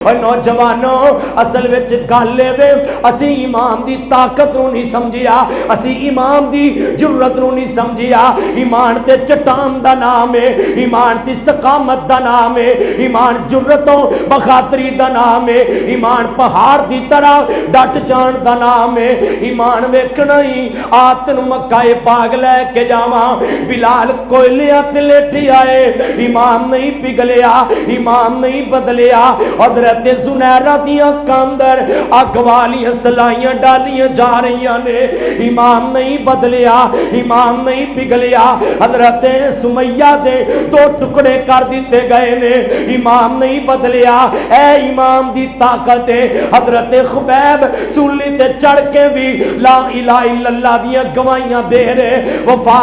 اور نوجوانوں اصل وچ گل اے اسی امام دی طاقت نو نہیں سمجھیا، اسی امام دی جرت نو نہیں سمجھیا۔ ایمان تے چٹان دا نام ہے، ایمان تے استقامت دا نام ہے، ایمان جرتوں بخاتری دا نام ہے، ایمان پہاڑ دی طرح ڈٹ جان دا نام ہے۔ ایمان ویکھنا ہی آتن مکہ پاک لے کے جاواں، بلال کوئلیاں تے لیٹی آئے، ایمان نہیں پگھلیا، ایمان نہیں بدلیا۔ حضرت زنیرہ دیاں کاندر اگ والیاں سلائیاں ڈالیاں جا رہیاں نے، ایمان نہیں بدلیا، ایمان نہیں پگھلیا۔ حضرت سمیہ دے دو ٹکڑے کر دیتے گئے نے، ایمان نہیں بدلیا۔ اے ایمان دی طاقت ہے۔ حضرت خبیب سولی تے چڑھ کے بھی لا الہ الا اللہ دیاں گواہیاں دے رہے، وفا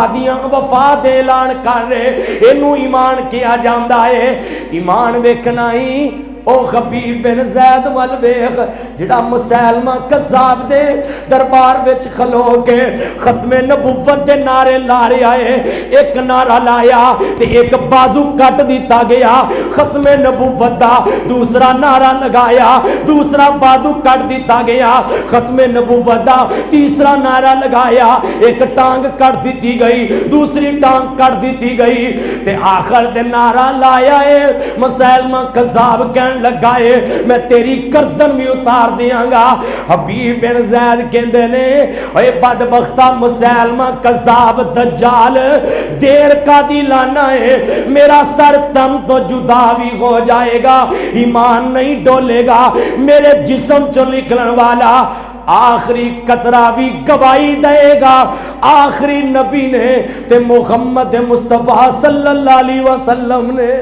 دے اعلان کر رہے، اینو ایمان کیا جاندا ہے۔ ایمان ویکھنا ہی او خبیب بن زید وال ویکھ جڑا مسلمہ کذاب دے دربار وچ کھلو کے ختم نبوت دے نعرے لا رہا ہے۔ ایک نعرہ لایا تے ایک بازو کٹ دیتا گیا ختم نبوت دا، دوسرا نعرہ لگایا دوسرا بازو کٹ دیتا گیا ختم نبوت دا، تیسرا نعرہ لگایا ایک ٹانگ کٹ دیتی گئی دوسری ٹانگ کٹ دیتی گئی تے آخر دے نعرہ لایا ہے مسلمہ کذاب کہن لگائے میں تیری گردن بھی اتار دیاں گا۔ حبیب بن زید کہندے نے اے بدبختہ مسلمہ کذاب دجال دیر کا دی لانا ہے، میرا سر تم تو جدا بھی ہو جائے گا، ایمان نہیں ڈولے گا، میرے جسم چو نکلن والا آخری قطرہ بھی گواہی دے گا۔ آخری نبی نے تے محمد مصطفیٰ صلی اللہ علیہ وسلم نے